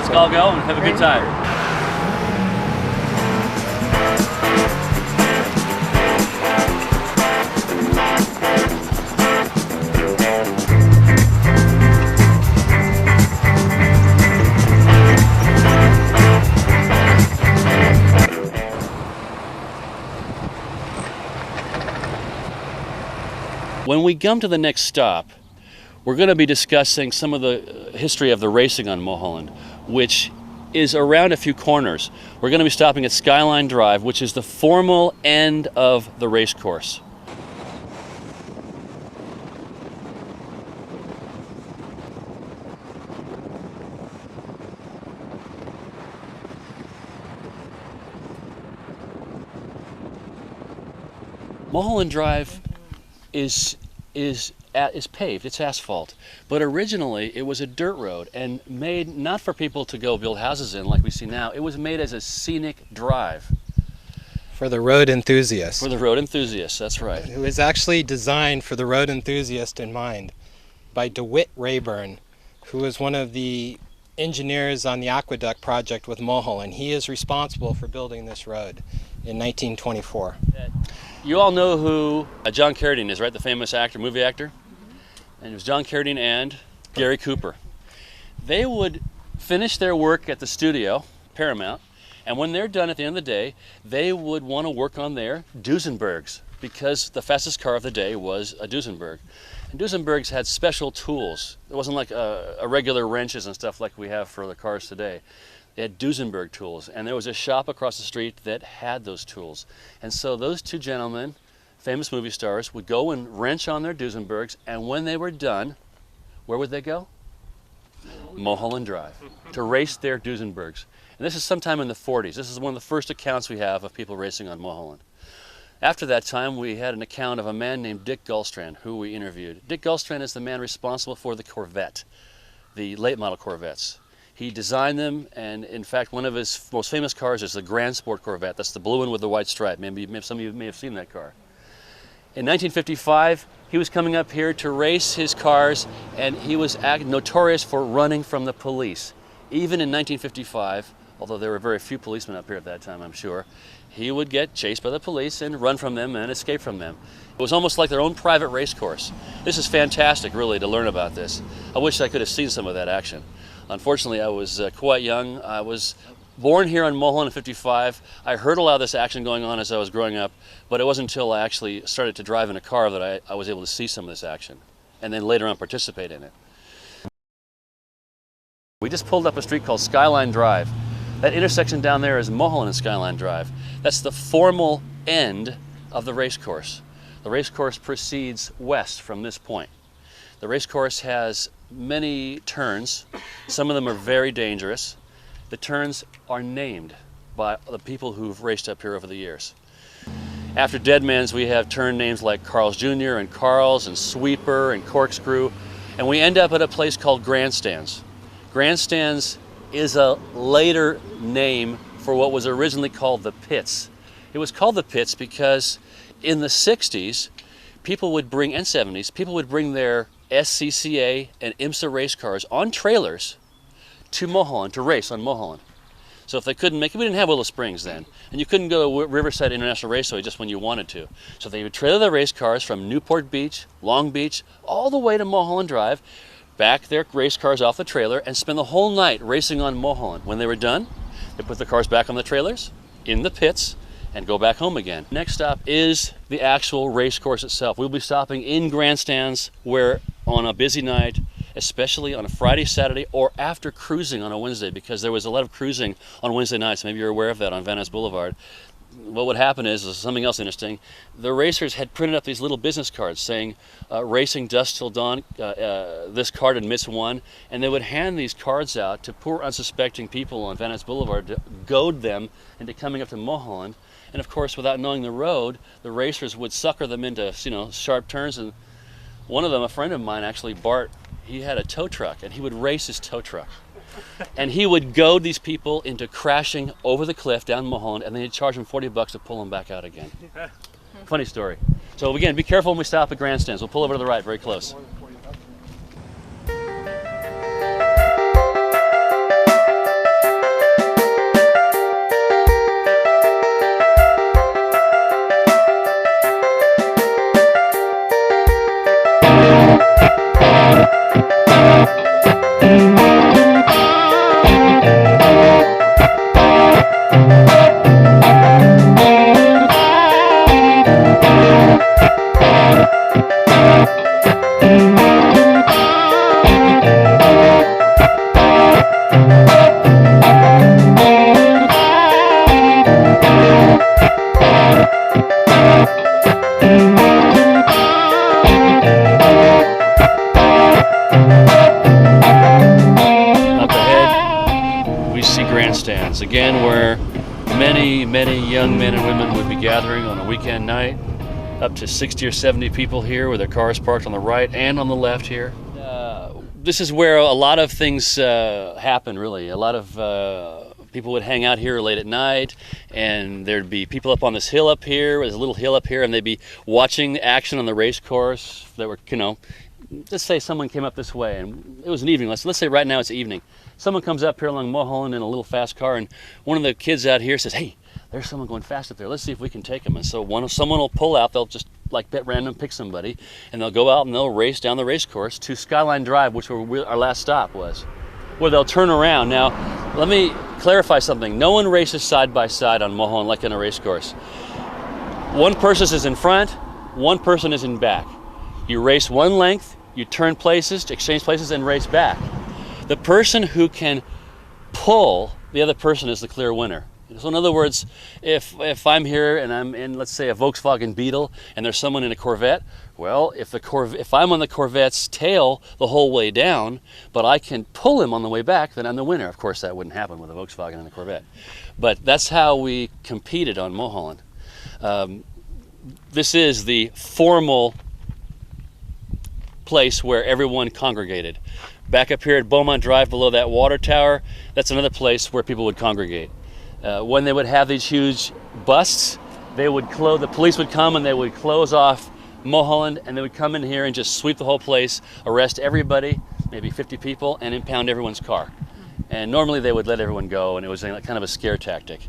Let's all go and have a good time. When we come to the next stop, we're going to be discussing some of the history of the racing on Mulholland, which is around a few corners. We're going to be stopping at Skyline Drive, which is the formal end of the race course. Mulholland Drive is paved, it's asphalt, but originally it was a dirt road and made not for people to go build houses in like we see now. It was made as a scenic drive. For the road enthusiast. For the road enthusiast, that's right. It was actually designed for the road enthusiast in mind by DeWitt Rayburn, who was one of the engineers on the aqueduct project with Mulholland. He is responsible for building this road in 1924. You all know who John Carradine is, right? The famous actor, movie actor? And it was John Carradine and Gary Cooper. They would finish their work at the studio, Paramount, and when they're done at the end of the day, they would want to work on their Duesenbergs, because the fastest car of the day was a Duesenberg. And Duesenbergs had special tools. It wasn't like a regular wrenches and stuff like we have for the cars today. They had Duesenberg tools, and there was a shop across the street that had those tools. And so those two gentlemen, famous movie stars, would go and wrench on their Duesenbergs, and when they were done, where would they go? Mulholland Drive, to race their Duesenbergs. And this is sometime in the 40s. This is one of the first accounts we have of people racing on Mulholland. After that time, we had an account of a man named Dick Gullstrand, who we interviewed. Dick Gullstrand is the man responsible for the Corvette, the late model Corvettes. He designed them, and in fact, one of his most famous cars is the Grand Sport Corvette. That's the blue one with the white stripe. Maybe some of you may have seen that car. In 1955, he was coming up here to race his cars, and he was notorious for running from the police. Even in 1955, although there were very few policemen up here at that time, I'm sure, he would get chased by the police and run from them and escape from them. It was almost like their own private race course. This is fantastic, really, to learn about this. I wish I could have seen some of that action. Unfortunately, I was quite young. I was born here on Mulholland in '55. I heard a lot of this action going on as I was growing up, but it wasn't until I actually started to drive in a car that I was able to see some of this action, and then later on participate in it. We just pulled up a street called Skyline Drive. That intersection down there is Mulholland and Skyline Drive. That's the formal end of the race course. The race course proceeds west from this point. The race course has many turns. Some of them are very dangerous. The turns are named by the people who've raced up here over the years. After Deadman's, we have turn names like Carl's Jr. and Carl's and Sweeper and Corkscrew, and we end up at a place called Grandstands. Grandstands is a later name for what was originally called the pits. It was called the pits because in the 60s, people would bring, and 70s, people would bring their SCCA and IMSA race cars on trailers to Mulholland, to race on Mulholland. So if they couldn't make it, we didn't have Willow Springs then, and you couldn't go to Riverside International Raceway just when you wanted to. So they would trailer their race cars from Newport Beach, Long Beach, all the way to Mulholland Drive, back their race cars off the trailer, and spend the whole night racing on Mulholland. When they were done, they put the cars back on the trailers, in the pits, and go back home again. Next stop is the actual race course itself. We'll be stopping in Grandstands, where on a busy night, especially on a Friday, Saturday, or after cruising on a Wednesday, because there was a lot of cruising on Wednesday nights. Maybe you're aware of that on Van Ness Boulevard. What would happen is something else interesting. The racers had printed up these little business cards saying, racing dusk till dawn, this card had missed one, and they would hand these cards out to poor unsuspecting people on Van Ness Boulevard to goad them into coming up to Mulholland. And of course, without knowing the road, the racers would sucker them into, sharp turns. And one of them, a friend of mine, actually, Bart, he had a tow truck, and he would race his tow truck. And he would goad these people into crashing over the cliff down Mulholland, and then he'd charge them $40 to pull them back out again. Funny story. So again, be careful when we stop at Grandstands. We'll pull over to the right, very close. many, many young men and women would be gathering on a weekend night. Up to 60 or 70 people here with their cars parked on the right and on the left here. This is where a lot of things happen, really. A lot of people would hang out here late at night, and there'd be people up on this hill up here. There's a little hill up here, and they'd be watching the action on the race course. That were, you know, let's say someone came up this way, and it was an evening. Let's say right now it's evening. Someone comes up here along Mulholland in a little fast car, and one of the kids out here says, "Hey, there's someone going fast up there. Let's see if we can take them." And so someone will pull out. They'll just like bet random pick somebody, and they'll go out and they'll race down the race course to Skyline Drive, which our last stop was, where they'll turn around. Now, let me clarify something. No one races side by side on Mulholland like in a race course. One person is in front, one person is in back. You race one length, you turn places, exchange places, and race back. The person who can pull the other person is the clear winner. So in other words, if I'm here and I'm in, let's say, a Volkswagen Beetle, and there's someone in a Corvette, well, if I'm on the Corvette's tail the whole way down, but I can pull him on the way back, then I'm the winner. Of course, that wouldn't happen with a Volkswagen and a Corvette. But that's how we competed on Mulholland. This is the formal place where everyone congregated. Back up here at Beaumont Drive below that water tower, that's another place where people would congregate. When they would have these huge busts, the police would come and they would close off Mulholland, and they would come in here and just sweep the whole place, arrest everybody, maybe 50 people, and impound everyone's car. And normally they would let everyone go, and it was kind of a scare tactic.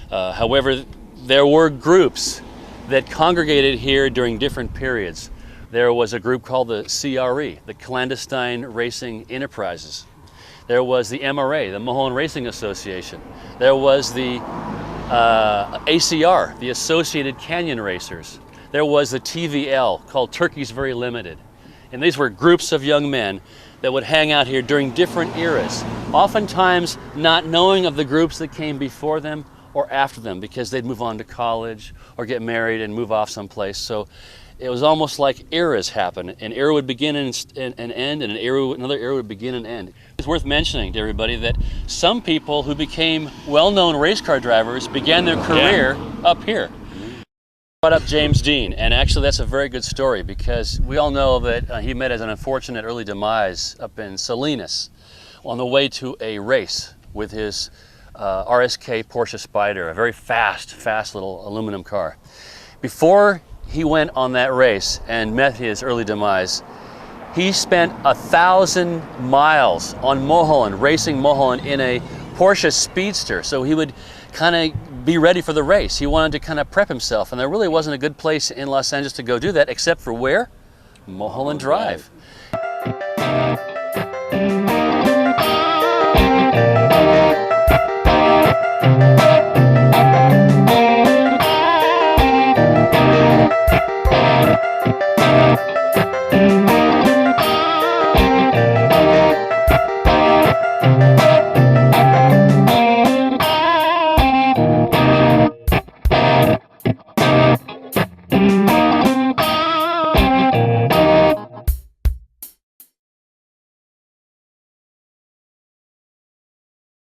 However, there were groups that congregated here during different periods. There was a group called the CRE, the Clandestine Racing Enterprises. There was the MRA, the Mulholland Racing Association. There was the ACR, the Associated Canyon Racers. There was the TVL, called Turkeys Very Limited. And these were groups of young men that would hang out here during different eras, oftentimes not knowing of the groups that came before them or after them, because they'd move on to college or get married and move off someplace. So it was almost like eras happen. An era would begin and end, and another era would begin and end. It's worth mentioning to everybody that some people who became well-known race car drivers began their career up here. Brought up James Dean, and actually that's a very good story, because we all know that he met as an unfortunate early demise up in Salinas on the way to a race with his RSK Porsche Spyder, a very fast little aluminum car. Before he went on that race and met his early demise, he spent 1,000 miles on Mulholland, racing Mulholland in a Porsche Speedster. So he would kind of be ready for the race. He wanted to kind of prep himself, and there really wasn't a good place in Los Angeles to go do that, except for where? Mulholland Drive.